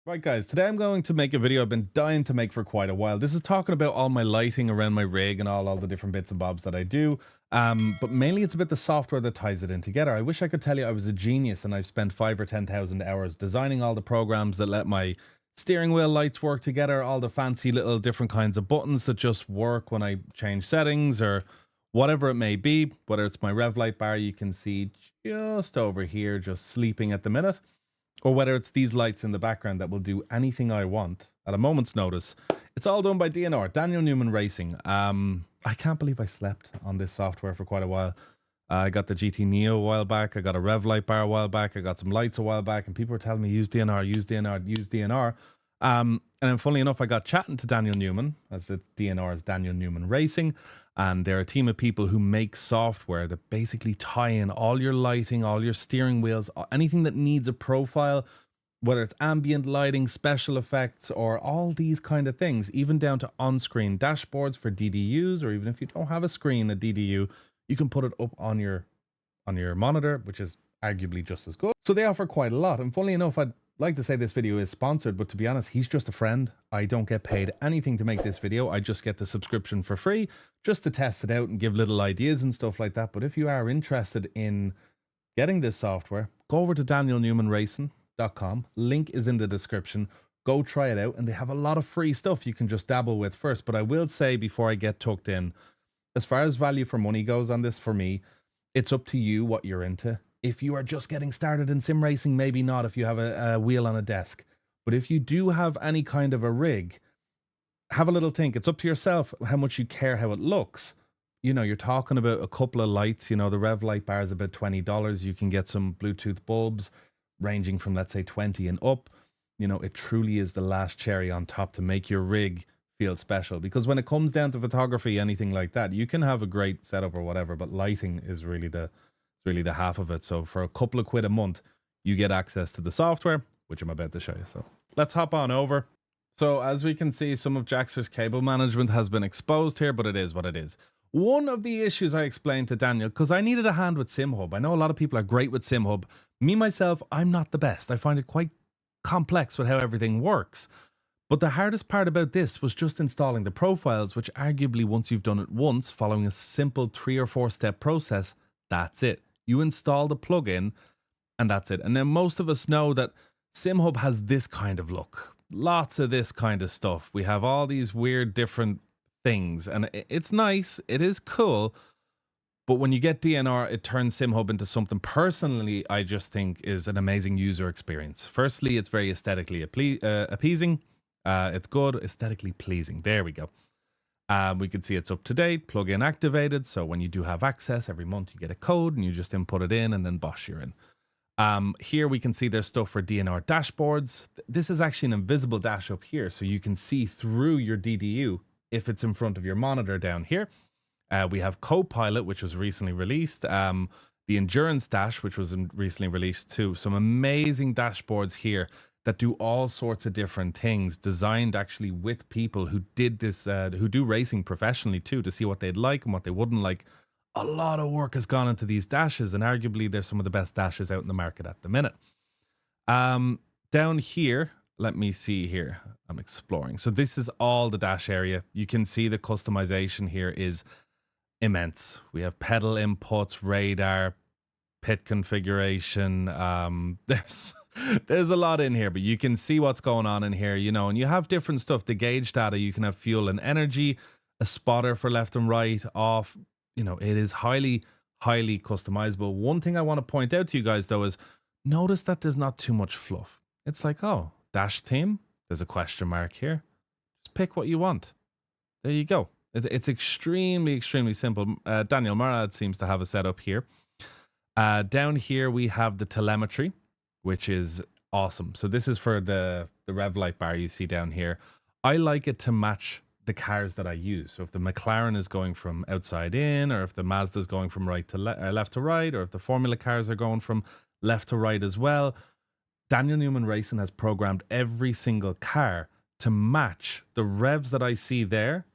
Right guys, today I'm going to make a video I've been dying to make for quite a while. This is talking about all my lighting around my rig and all the different bits and bobs that I do. But mainly it's about the software that ties it in together. I wish I could tell you I was a genius and I've spent 5 or 10,000 hours designing all the programs that let my steering wheel lights work together, all the fancy little different kinds of buttons that just work when I change settings or whatever it may be. Whether it's my rev light bar you can see just over here, just sleeping at the minute, or whether it's these lights in the background that will do anything I want at a moment's notice. It's all done by DNR, Daniel Newman Racing. I can't believe I slept on this software for quite a while. I got the GT Neo a while back. I got a rev light bar a while back. I got some lights a while back, and people were telling me use DNR, use DNR, use DNR. And then, funnily enough, I got chatting to Daniel Newman, as the DNR is Daniel Newman Racing, and they're a team of people who make software that basically tie in all your lighting, all your steering wheels, anything that needs a profile, whether it's ambient lighting, special effects, or all these kind of things, even down to on-screen dashboards for DDUs, or even if you don't have a screen, a DDU, you can put it up on your monitor, which is arguably just as good. So they offer quite a lot. And funnily enough, I'd like to say this video is sponsored, but to be honest, he's just a friend. I don't get paid anything to make this video. I just get the subscription for free just to test it out and give little ideas and stuff like that. But if you are interested in getting this software, go over to danielnewmanracing.com. Link is in the description. Go try it out, and they have a lot of free stuff you can just dabble with first. But I will say before I get tucked in, as far as value for money goes on this, for me, it's up to you what you're into. If you are just getting started in sim racing, maybe not if you have a wheel on a desk. But if you do have any kind of a rig, have a little think. It's up to yourself how much you care how it looks. You know, you're talking about a couple of lights. You know, the rev light bar is about $20. You can get some Bluetooth bulbs ranging from, let's say, 20 and up. You know, it truly is the last cherry on top to make your rig feel special. Because when it comes down to photography, anything like that, you can have a great setup or whatever, but lighting is really the half of it. So for a couple of quid a month, you get access to the software, which I'm about to show you. So let's hop on over. So as we can see, some of Jackzer's cable management has been exposed here, but it is what it is. One of the issues I explained to Daniel, because I needed a hand with SimHub. I know a lot of people are great with SimHub. Me, myself, I'm not the best. I find it quite complex with how everything works. But the hardest part about this was just installing the profiles, which arguably once you've done it once, following a simple 3 or 4 step process, that's it. You install the plugin and that's it. And then most of us know that SimHub has this kind of look. Lots of this kind of stuff. We have all these weird different things, and it's nice. It is cool. But when you get DNR, it turns SimHub into something personally I just think is an amazing user experience. Firstly, it's very aesthetically appeasing. It's good, aesthetically pleasing. There we go. We can see it's up to date, plugin activated. So when you do have access every month, you get a code and you just input it in and then bosh, you're in. Here we can see there's stuff for DNR dashboards. This is actually an invisible dash up here. So you can see through your DDU if it's in front of your monitor down here. We have Copilot, which was recently released. The Endurance Dash, which was recently released too. Some amazing dashboards here that do all sorts of different things, designed actually with people who did this, who do racing professionally too, to see what they'd like and what they wouldn't like. A lot of work has gone into these dashes, and arguably they're some of the best dashes out in the market at the minute. Down here, let me see here. I'm exploring. So this is all the dash area. You can see the customization here is immense. We have pedal inputs, radar, pit configuration. There's a lot in here, but you can see what's going on in here, you know, and you have different stuff. The gauge data, you can have fuel and energy, a spotter for left and right, off. You know, it is highly, highly customizable. One thing I want to point out to you guys, though, is notice that there's not too much fluff. It's like, oh, dash theme, there's a question mark here. Just pick what you want. There you go. It's extremely, extremely simple. Daniel Marad seems to have a setup here. Down here, we have the telemetry, which is awesome. So this is for the rev light bar you see down here. I like it to match the cars that I use. So if the McLaren is going from outside in, or if the Mazda is going from right to left to right, or if the Formula cars are going from left to right as well, Daniel Newman Racing has programmed every single car to match the revs that I see there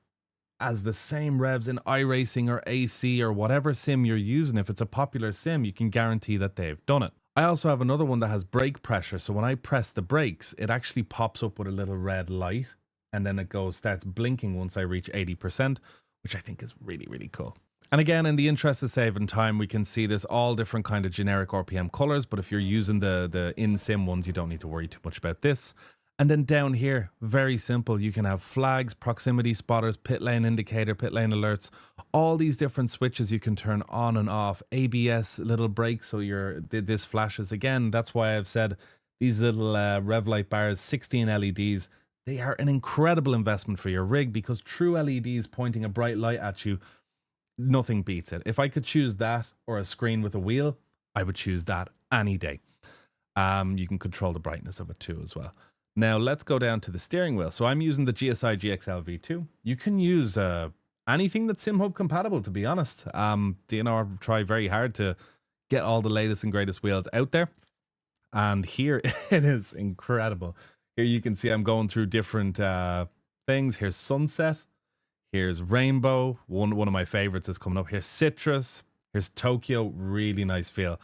as the same revs in iRacing or AC or whatever sim you're using. If it's a popular sim, you can guarantee that they've done it. I also have another one that has brake pressure. So when I press the brakes, it actually pops up with a little red light and then it starts blinking once I reach 80%, which I think is really, really cool. And again, in the interest of saving time, we can see there's all different kind of generic RPM colors, but if you're using the in-sim ones, you don't need to worry too much about this. And then down here, very simple, you can have flags, proximity spotters, pit lane indicator, pit lane alerts, all these different switches you can turn on and off, ABS, little brakes, so this flashes. Again, that's why I've said these little rev light bars, 16 LEDs, they are an incredible investment for your rig because true LEDs pointing a bright light at you, nothing beats it. If I could choose that or a screen with a wheel, I would choose that any day. You can control the brightness of it too as well. Now let's go down to the steering wheel. So I'm using the GSI GXL V2. You can use anything that's SimHub compatible, to be honest. DNR try very hard to get all the latest and greatest wheels out there. And here it is incredible. Here you can see I'm going through different things. Here's sunset. Here's rainbow. One of my favorites is coming up. Here's citrus. Here's Tokyo. Really nice feel.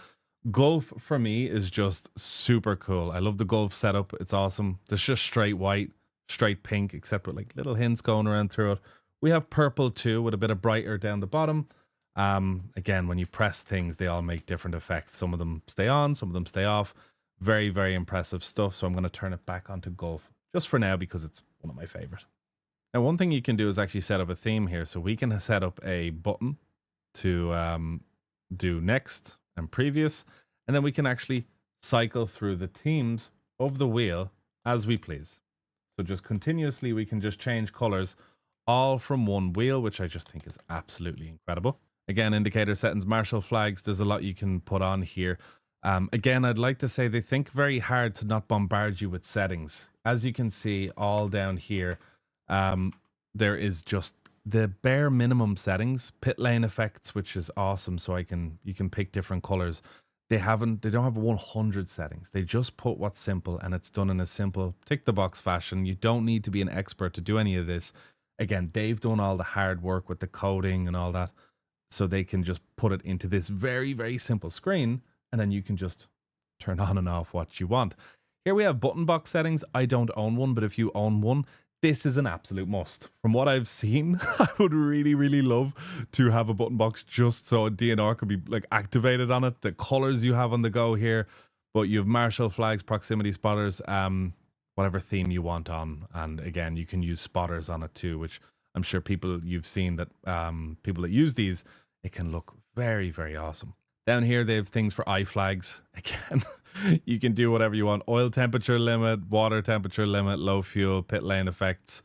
Gulf for me is just super cool. I love the Gulf setup. It's awesome. There's just straight white, straight pink, except with like little hints going around through it. We have purple too, with a bit of brighter down the bottom. Again, when you press things, they all make different effects. Some of them stay on, some of them stay off. Very, very impressive stuff. So I'm going to turn it back onto Gulf just for now because it's one of my favorite. Now, one thing you can do is actually set up a theme here. So we can set up a button to do next and previous, and then we can actually cycle through the themes of the wheel as we please. So just continuously, we can just change colors all from one wheel, which I just think is absolutely incredible. Again, indicator settings, marshal flags, there's a lot you can put on here. Again, I'd like to say they think very hard to not bombard you with settings. As you can see all down here, there is just the bare minimum settings, pit lane effects, which is awesome. So you can pick different colors. They don't have 100 settings. They just put what's simple, and it's done in a simple tick the box fashion. You don't need to be an expert to do any of this. Again, they've done all the hard work with the coding and all that, so they can just put it into this very, very simple screen, and then you can just turn on and off what you want. Here we have button box settings. I don't own one, but if you own one, this is an absolute must. From what I've seen, I would really, really love to have a button box just so a DNR could be like activated on it. The colors you have on the go here, but you have marshal flags, proximity spotters, whatever theme you want on. And again, you can use spotters on it too, which I'm sure you've seen that people that use these, it can look very, very awesome. Down here, they have things for eye flags. Again, you can do whatever you want. Oil temperature limit, water temperature limit, low fuel, pit lane effects.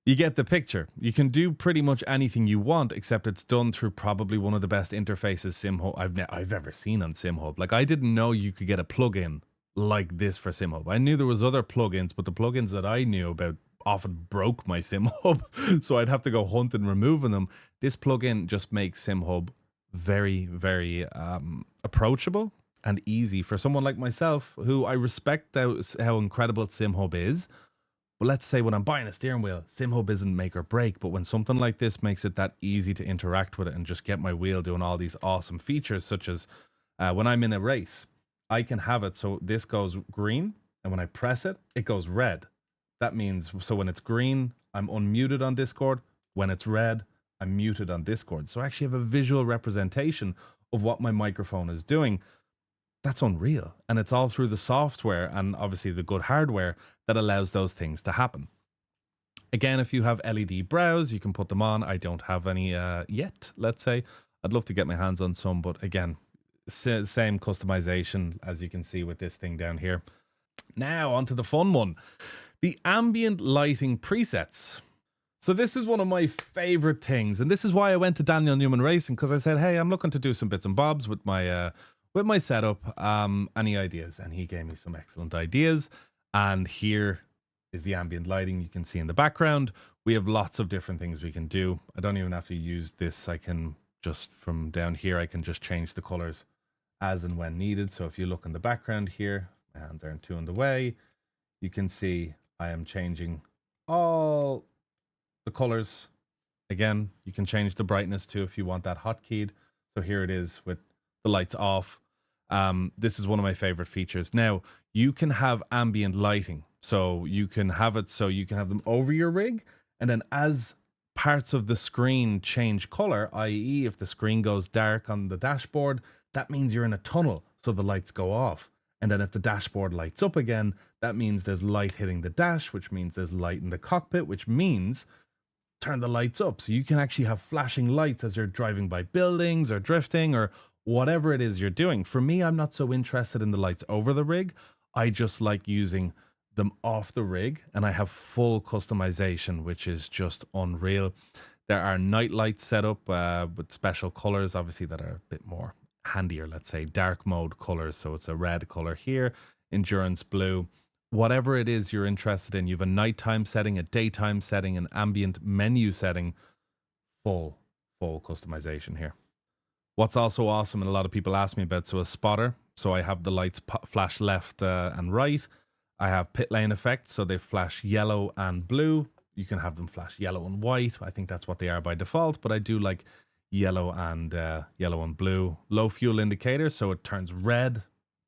You get the picture. You can do pretty much anything you want, except it's done through probably one of the best interfaces SimHub I've ever seen on SimHub. Like, I didn't know you could get a plugin like this for SimHub. I knew there was other plugins, but the plugins that I knew about often broke my SimHub, so I'd have to go hunting, removing them. This plugin just makes SimHub very, very approachable and easy for someone like myself, who I respect how incredible SimHub is. But let's say when I'm buying a steering wheel, SimHub isn't make or break. But when something like this makes it that easy to interact with it and just get my wheel doing all these awesome features, such as when I'm in a race, I can have it so this goes green, and when I press it, it goes red. That means, so when it's green, I'm unmuted on Discord. When it's red, I'm muted on Discord. So I actually have a visual representation of what my microphone is doing. That's unreal. And it's all through the software and obviously the good hardware that allows those things to happen. Again, if you have LED brows, you can put them on. I don't have any yet, let's say. I'd love to get my hands on some, but again, same customization as you can see with this thing down here. Now onto the fun one, the ambient lighting presets. So this is one of my favorite things, and this is why I went to Daniel Newman Racing, because I said, hey, I'm looking to do some bits and bobs with my setup. Any ideas? And he gave me some excellent ideas. And here is the ambient lighting you can see in the background. We have lots of different things we can do. I don't even have to use this. I can just, from down here, I can just change the colors as and when needed. So if you look in the background here, my hands aren't too in the way, you can see I am changing all the colors. Again, you can change the brightness too if you want that hotkeyed. So here it is with the lights off. This is one of my favorite features. Now, you can have ambient lighting. So you can have it so you can have them over your rig, and then as parts of the screen change color, i.e. if the screen goes dark on the dashboard, that means you're in a tunnel, so the lights go off. And then if the dashboard lights up again, that means there's light hitting the dash, which means there's light in the cockpit, which means turn the lights up. So you can actually have flashing lights as you're driving by buildings or drifting or whatever it is you're doing. For me, I'm not so interested in the lights over the rig. I just like using them off the rig, and I have full customization, which is just unreal. There are night lights set up with special colors, obviously, that are a bit more handier, let's say dark mode colors. So it's a red color here, endurance blue, whatever it is you're interested in. You have a nighttime setting, a daytime setting, an ambient menu setting, full customization here. What's also awesome, and a lot of people ask me about, so a spotter. So I have the lights flash left and right. I have pit lane effects, so they flash yellow and blue. You can have them flash yellow and white. I think that's what they are by default, but I do like yellow and blue. Low fuel indicator, so it turns red,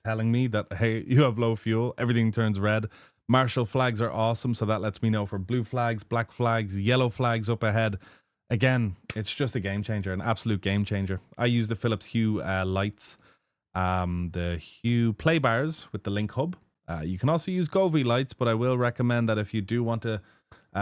telling me that, hey, you have low fuel. Everything turns red. Marshal flags are awesome, so that lets me know for blue flags, black flags, yellow flags up ahead. Again, it's just a game changer, an absolute game changer. I use the Philips Hue lights, the Hue play bars with the link hub. You can also use Govee lights, but I will recommend that if you do want to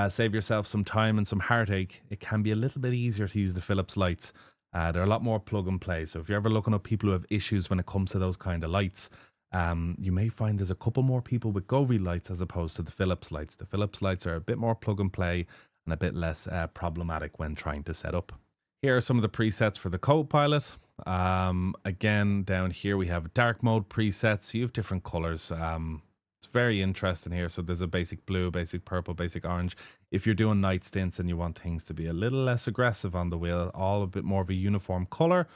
save yourself some time and some heartache, it can be a little bit easier to use the Philips lights. They're a lot more plug and play. So if you're ever looking at people who have issues when it comes to those kind of lights, you may find there's a couple more people with Govee lights as opposed to the Philips lights. The Philips lights are a bit more plug and play and a bit less problematic when trying to set up. Here are some of the presets for the co-pilot. Again, down here we have dark mode presets. You have different colors. It's very interesting here. So there's a basic blue, basic purple, basic orange. If you're doing night stints and you want things to be a little less aggressive on the wheel, all a bit more of a uniform color,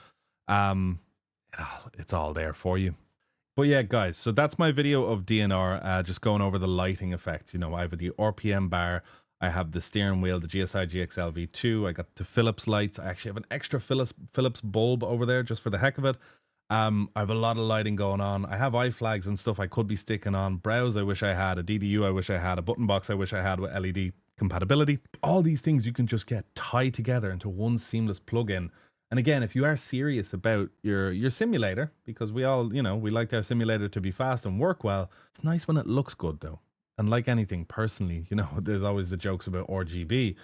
it's all there for you. But yeah, guys, so that's my video of DNR, just going over the lighting effects. You know, I have the RPM bar, I have the steering wheel, the GSI GXL V2, I got the Philips lights. I actually have an extra Philips bulb over there just for the heck of it. I have a lot of lighting going on. I have eye flags and stuff I could be sticking on. Browse I wish I had. A DDU I wish I had. A button box I wish I had with LED compatibility. All these things you can just get tied together into one seamless plugin. And again, if you are serious about your simulator, because we all, you know, we like our simulator to be fast and work well, it's nice when it looks good though. And like anything, personally, you know, there's always the jokes about RGB,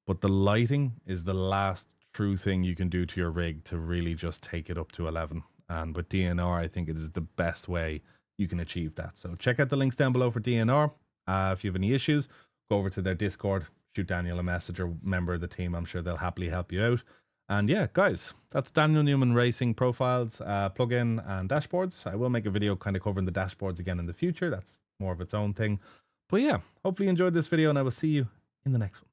but the lighting is the last true thing you can do to your rig to really just take it up to 11. And with DNR, I think it is the best way you can achieve that. So check out the links down below for DNR. If you have any issues, go over to their Discord, shoot Daniel a message or member of the team. I'm sure they'll happily help you out. And yeah, guys, that's Daniel Newman Racing profiles, plugin and dashboards. I will make a video kind of covering the dashboards again in the future. That's more of its own thing. But yeah, hopefully you enjoyed this video and I will see you in the next one.